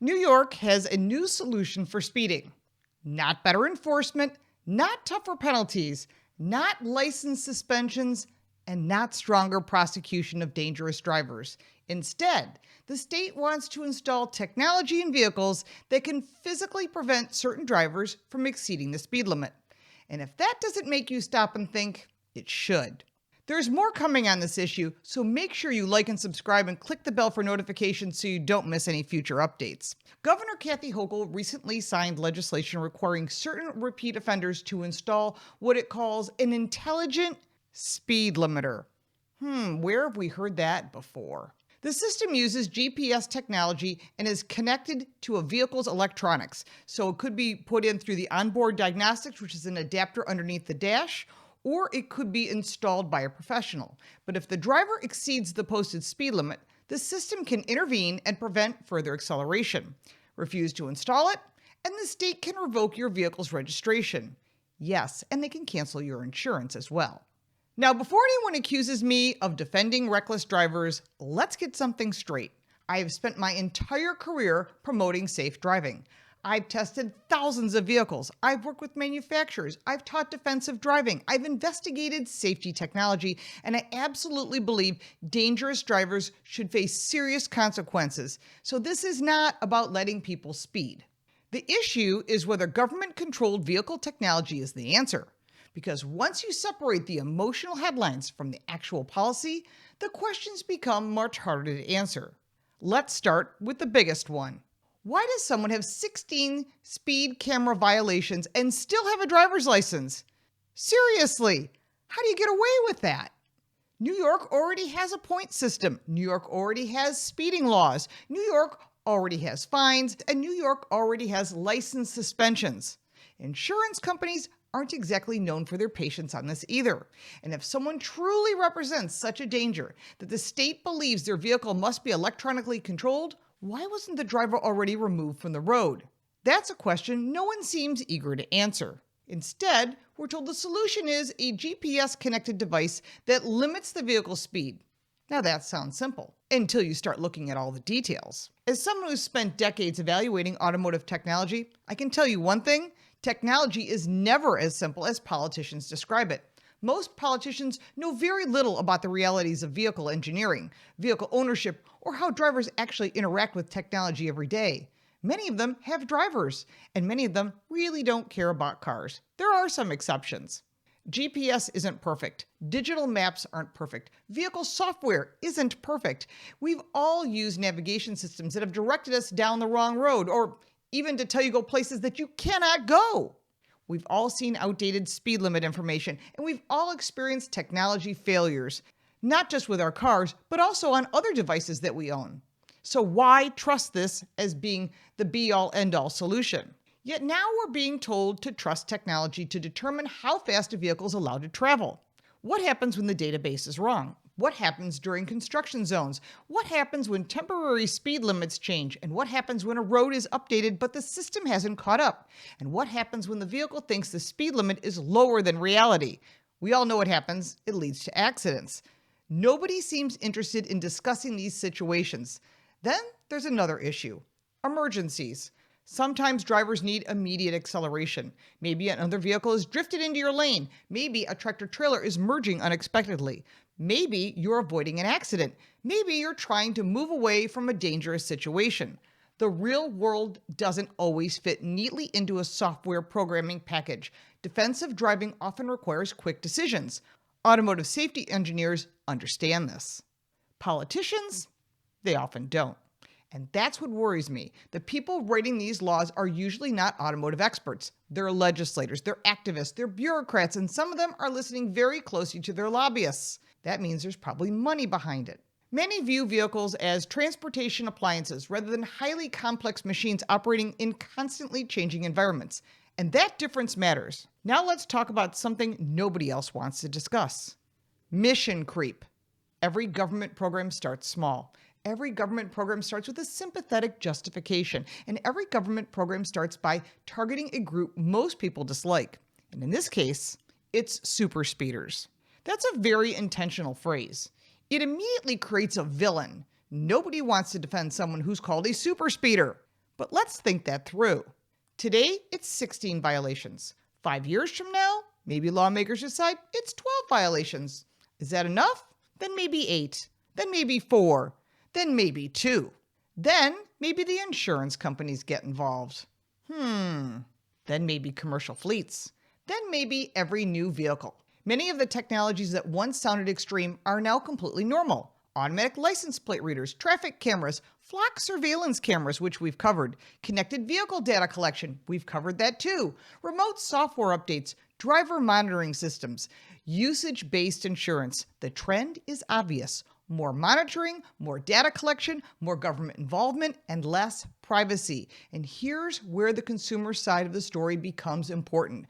New York has a new solution for speeding. Not better enforcement, not tougher penalties, not license suspensions, and not stronger prosecution of dangerous drivers. Instead, the state wants to install technology in vehicles that can physically prevent certain drivers from exceeding the speed limit. And if that doesn't make you stop and think, it should. There's more coming on this issue, so make sure you like and subscribe and click the bell for notifications so you don't miss any future updates. Governor Kathy Hochul recently signed legislation requiring certain repeat offenders to install what it calls an intelligent speed limiter. Where have we heard that before? The system uses GPS technology and is connected to a vehicle's electronics, so it could be put in through the onboard diagnostics, which is an adapter underneath the dash, or it could be installed by a professional. But if the driver exceeds the posted speed limit, the system can intervene and prevent further acceleration. Refuse to install it, and the state can revoke your vehicle's registration. Yes, and they can cancel your insurance as well. Now, before anyone accuses me of defending reckless drivers, let's get something straight. I have spent my entire career promoting safe driving. I've tested thousands of vehicles. I've worked with manufacturers. I've taught defensive driving. I've investigated safety technology, and I absolutely believe dangerous drivers should face serious consequences. So this is not about letting people speed. The issue is whether government-controlled vehicle technology is the answer. Because once you separate the emotional headlines from the actual policy, the questions become much harder to answer. Let's start with the biggest one. Why does someone have 16 speed camera violations and still have a driver's license? Seriously, how do you get away with that? New York already has a point system. New York already has speeding laws. New York already has fines, and New York already has license suspensions. Insurance companies aren't exactly known for their patience on this either. And if someone truly represents such a danger that the state believes their vehicle must be electronically controlled, why wasn't the driver already removed from the road? That's a question no one seems eager to answer. Instead, we're told the solution is a GPS-connected device that limits the vehicle's speed. Now that sounds simple, until you start looking at all the details. As someone who's spent decades evaluating automotive technology, I can tell you one thing: technology is never as simple as politicians describe it. Most politicians know very little about the realities of vehicle engineering, vehicle ownership, or how drivers actually interact with technology every day. Many of them have drivers, and many of them really don't care about cars. There are some exceptions. GPS isn't perfect. Digital maps aren't perfect. Vehicle software isn't perfect. We've all used navigation systems that have directed us down the wrong road, or even to tell you go places that you cannot go. We've all seen outdated speed limit information, and we've all experienced technology failures, not just with our cars, but also on other devices that we own. So why trust this as being the be-all, end-all solution? Yet now we're being told to trust technology to determine how fast a vehicle is allowed to travel. What happens when the database is wrong? What happens during construction zones? What happens when temporary speed limits change? And what happens when a road is updated but the system hasn't caught up? And what happens when the vehicle thinks the speed limit is lower than reality? We all know what happens. It leads to accidents. Nobody seems interested in discussing these situations. Then there's another issue: emergencies. Sometimes drivers need immediate acceleration. Maybe another vehicle is drifted into your lane. Maybe a tractor-trailer is merging unexpectedly. Maybe you're avoiding an accident. Maybe you're trying to move away from a dangerous situation. The real world doesn't always fit neatly into a software programming package. Defensive driving often requires quick decisions. Automotive safety engineers understand this. Politicians, they often don't. And that's what worries me. The people writing these laws are usually not automotive experts. They're legislators, they're activists, they're bureaucrats, and some of them are listening very closely to their lobbyists. That means there's probably money behind it. Many view vehicles as transportation appliances rather than highly complex machines operating in constantly changing environments. And that difference matters. Now let's talk about something nobody else wants to discuss: mission creep. Every government program starts small. Every government program starts with a sympathetic justification, and every government program starts by targeting a group most people dislike. And in this case, it's super speeders. That's a very intentional phrase. It immediately creates a villain. Nobody wants to defend someone who's called a super speeder. But let's think that through. Today, it's 16 violations. 5 years from now, maybe lawmakers decide it's 12 violations. Is that enough? Then maybe 8. Then maybe 4. Then maybe 2. Then maybe the insurance companies get involved. Then maybe commercial fleets. Then maybe every new vehicle. Many of the technologies that once sounded extreme are now completely normal. Automatic license plate readers, traffic cameras, flock surveillance cameras, which we've covered, connected vehicle data collection, we've covered that too, remote software updates, driver monitoring systems, usage-based insurance. The trend is obvious. More monitoring, more data collection, more government involvement, and less privacy. And here's where the consumer side of the story becomes important.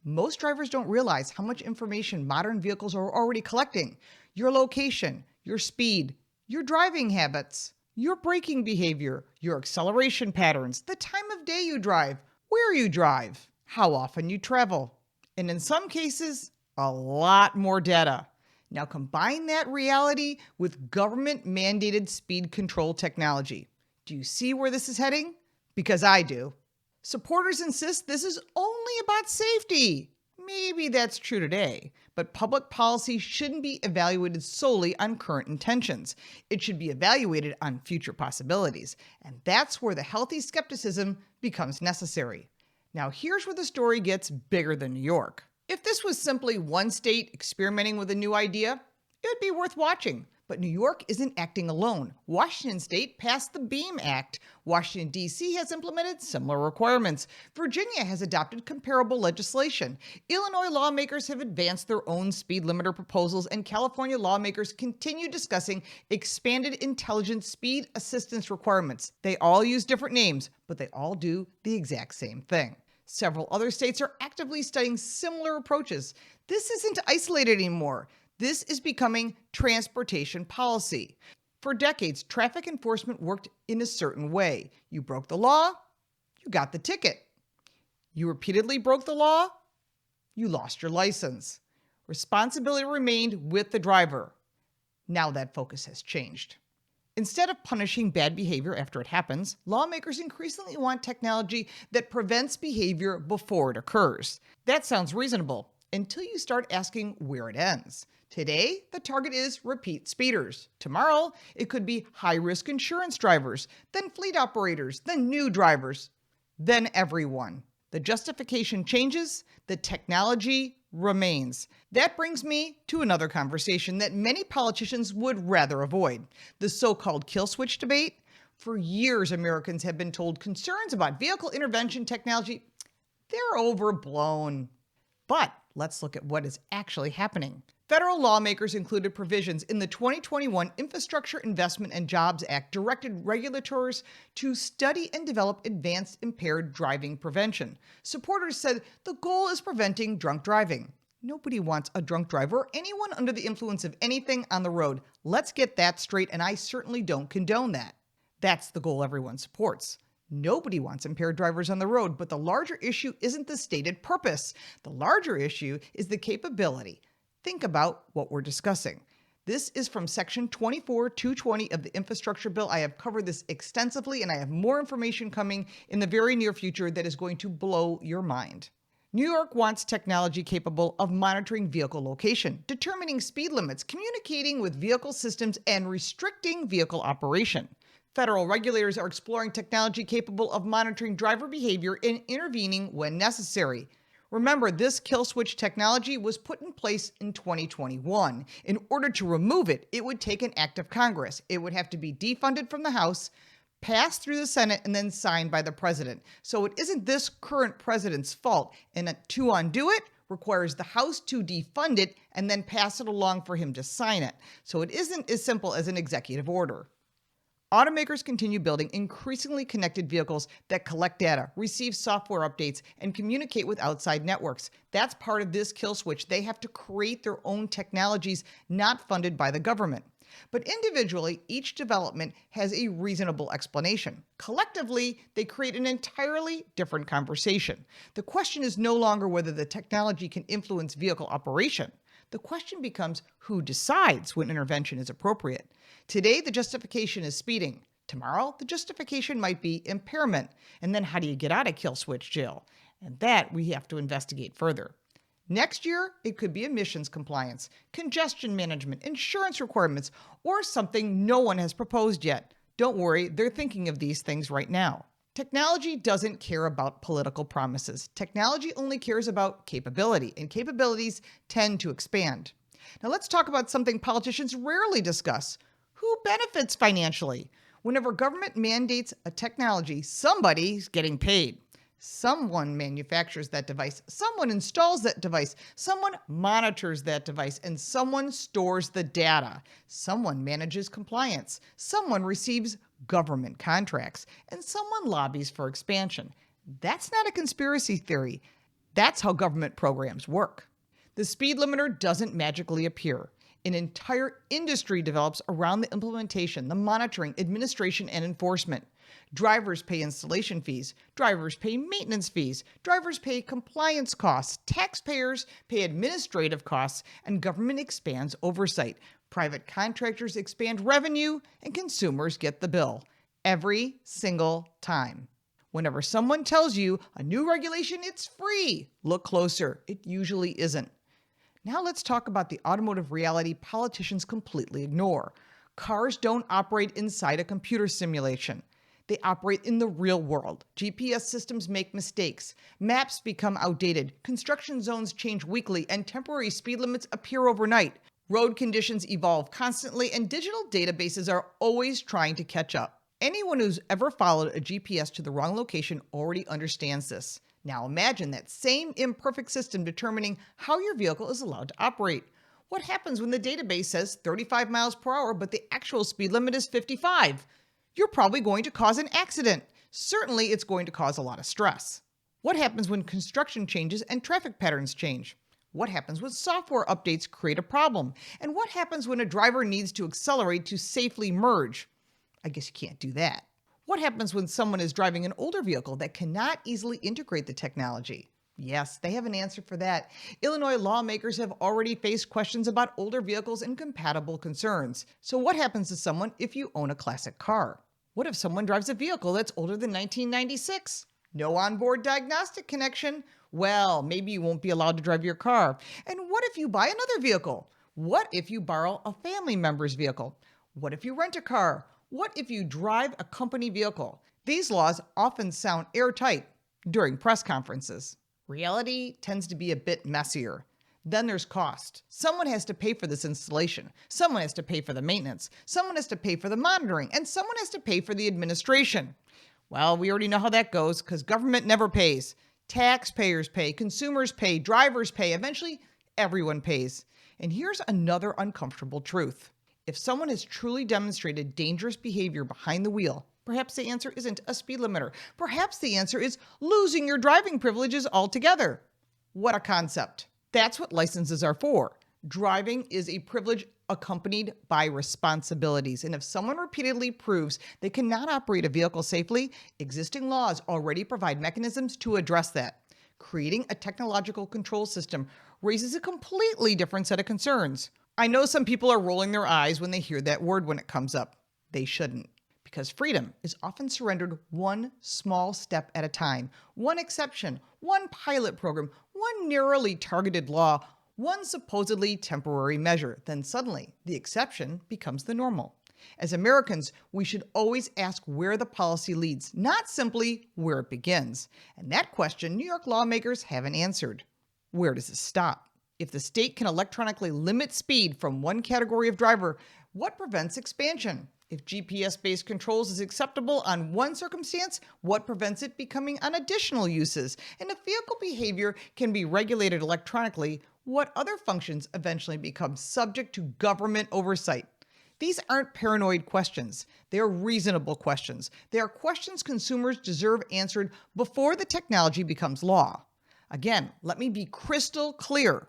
Most drivers don't realize how much information modern vehicles are already collecting. Your location, your speed, your driving habits, your braking behavior, your acceleration patterns, the time of day you drive, where you drive, how often you travel, and in some cases, a lot more data. Now combine that reality with government-mandated speed control technology. Do you see where this is heading? Because I do. Supporters insist this is only about safety. Maybe that's true today, but public policy shouldn't be evaluated solely on current intentions. It should be evaluated on future possibilities, and that's where the healthy skepticism becomes necessary. Now here's where the story gets bigger than New York. If this was simply one state experimenting with a new idea, it would be worth watching. But New York isn't acting alone. Washington State passed the BEAM Act. Washington, D.C. has implemented similar requirements. Virginia has adopted comparable legislation. Illinois lawmakers have advanced their own speed limiter proposals, and California lawmakers continue discussing expanded intelligent speed assistance requirements. They all use different names, but they all do the exact same thing. Several other states are actively studying similar approaches. This isn't isolated anymore. This is becoming transportation policy. For decades, traffic enforcement worked in a certain way. You broke the law, you got the ticket. You repeatedly broke the law, you lost your license. Responsibility remained with the driver. Now that focus has changed. Instead of punishing bad behavior after it happens, lawmakers increasingly want technology that prevents behavior before it occurs. That sounds reasonable until you start asking where it ends. Today, the target is repeat speeders. Tomorrow, it could be high-risk insurance drivers, then fleet operators, then new drivers, then everyone. The justification changes, the technology remains. That brings me to another conversation that many politicians would rather avoid, the so-called kill switch debate. For years, Americans have been told concerns about vehicle intervention technology, they're overblown. But let's look at what is actually happening. Federal lawmakers included provisions in the 2021 Infrastructure Investment and Jobs Act directed regulators to study and develop advanced impaired driving prevention. Supporters said the goal is preventing drunk driving. Nobody wants a drunk driver or anyone under the influence of anything on the road. Let's get that straight, and I certainly don't condone that. That's the goal everyone supports. Nobody wants impaired drivers on the road, but the larger issue isn't the stated purpose. The larger issue is the capability. Think about what we're discussing. This is from Section 24.220 of the Infrastructure Bill. I have covered this extensively, and I have more information coming in the very near future that is going to blow your mind. New York wants technology capable of monitoring vehicle location, determining speed limits, communicating with vehicle systems, and restricting vehicle operation. Federal regulators are exploring technology capable of monitoring driver behavior and intervening when necessary. Remember, this kill switch technology was put in place in 2021. In order to remove it, it would take an act of Congress. It would have to be defunded from the House, passed through the Senate, and then signed by the president. So it isn't this current president's fault. And to undo it requires the House to defund it and then pass it along for him to sign it. So it isn't as simple as an executive order. Automakers continue building increasingly connected vehicles that collect data, receive software updates, and communicate with outside networks. That's part of this kill switch. They have to create their own technologies not funded by the government. But individually, each development has a reasonable explanation. Collectively, they create an entirely different conversation. The question is no longer whether the technology can influence vehicle operation. The question becomes who decides when intervention is appropriate. Today, the justification is speeding. Tomorrow, the justification might be impairment. And then how do you get out of kill switch jail? And that we have to investigate further. Next year, it could be emissions compliance, congestion management, insurance requirements, or something no one has proposed yet. Don't worry, they're thinking of these things right now. Technology doesn't care about political promises. Technology only cares about capability, and capabilities tend to expand. Now let's talk about something politicians rarely discuss. Who benefits financially? Whenever government mandates a technology, somebody's getting paid. Someone manufactures that device, someone installs that device, someone monitors that device, and someone stores the data. Someone manages compliance, someone receives government contracts, and someone lobbies for expansion. That's not a conspiracy theory. That's how government programs work. The speed limiter doesn't magically appear. An entire industry develops around the implementation, the monitoring, administration, and enforcement. Drivers pay installation fees. Drivers pay maintenance fees. Drivers pay compliance costs. Taxpayers pay administrative costs, and government expands oversight. Private contractors expand revenue, and consumers get the bill. Every single time. Whenever someone tells you a new regulation, it's free, look closer. It usually isn't. Now let's talk about the automotive reality politicians completely ignore. Cars don't operate inside a computer simulation. They operate in the real world. GPS systems make mistakes. Maps become outdated. Construction zones change weekly, and temporary speed limits appear overnight. Road conditions evolve constantly, and digital databases are always trying to catch up. Anyone who's ever followed a GPS to the wrong location already understands this. Now imagine that same imperfect system determining how your vehicle is allowed to operate. What happens when the database says 35 miles per hour, but the actual speed limit is 55? You're probably going to cause an accident. Certainly, it's going to cause a lot of stress. What happens when construction changes and traffic patterns change? What happens when software updates create a problem? And what happens when a driver needs to accelerate to safely merge? I guess you can't do that. What happens when someone is driving an older vehicle that cannot easily integrate the technology? Yes, they have an answer for that. Illinois lawmakers have already faced questions about older vehicles and compatible concerns. So what happens to someone if you own a classic car? What if someone drives a vehicle that's older than 1996? No onboard diagnostic connection? Well, maybe you won't be allowed to drive your car. And what if you buy another vehicle? What if you borrow a family member's vehicle? What if you rent a car? What if you drive a company vehicle? These laws often sound airtight during press conferences. Reality tends to be a bit messier. Then there's cost. Someone has to pay for this installation. Someone has to pay for the maintenance. Someone has to pay for the monitoring. And someone has to pay for the administration. Well, we already know how that goes because government never pays. Taxpayers pay, consumers pay, drivers pay. Eventually, everyone pays. And here's another uncomfortable truth. If someone has truly demonstrated dangerous behavior behind the wheel, perhaps the answer isn't a speed limiter. Perhaps the answer is losing your driving privileges altogether. What a concept. That's what licenses are for. Driving is a privilege accompanied by responsibilities. And if someone repeatedly proves they cannot operate a vehicle safely, existing laws already provide mechanisms to address that. Creating a technological control system raises a completely different set of concerns. I know some people are rolling their eyes when they hear that word when it comes up. They shouldn't. Because freedom is often surrendered one small step at a time, one exception, one pilot program, one narrowly targeted law, one supposedly temporary measure. Then suddenly, the exception becomes the normal. As Americans, we should always ask where the policy leads, not simply where it begins. And that question New York lawmakers haven't answered. Where does it stop? If the state can electronically limit speed from one category of driver, what prevents expansion? If GPS-based controls is acceptable on one circumstance, what prevents it becoming on additional uses? And if vehicle behavior can be regulated electronically, what other functions eventually become subject to government oversight? These aren't paranoid questions. They are reasonable questions. They are questions consumers deserve answered before the technology becomes law. Again, let me be crystal clear.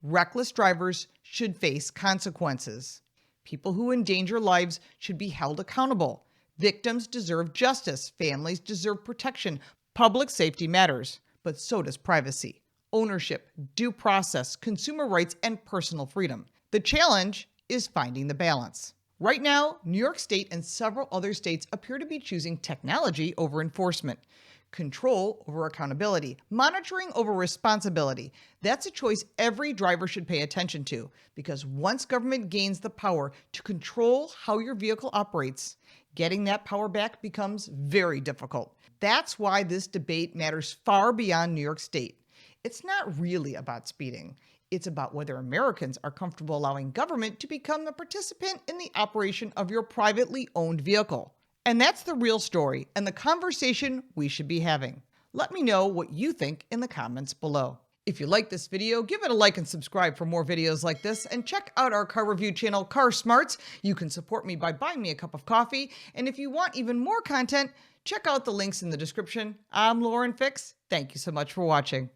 Reckless drivers should face consequences. People who endanger lives should be held accountable. Victims deserve justice. Families deserve protection. Public safety matters, but so does privacy, ownership, due process, consumer rights, and personal freedom. The challenge is finding the balance. Right now, New York State and several other states appear to be choosing technology over enforcement. Control over accountability, monitoring over responsibility. That's a choice every driver should pay attention to, because once government gains the power to control how your vehicle operates, getting that power back becomes very difficult. That's why this debate matters far beyond New York State. It's not really about speeding. It's about whether Americans are comfortable allowing government to become the participant in the operation of your privately owned vehicle. And that's the real story and the conversation we should be having. Let me know what you think in the comments below. If you like this video, give it a like and subscribe for more videos like this, and check out our car review channel, Car Smarts. You can support me by buying me a cup of coffee, and if you want even more content, check out the links in the description. I'm Lauren Fix. Thank you so much for watching.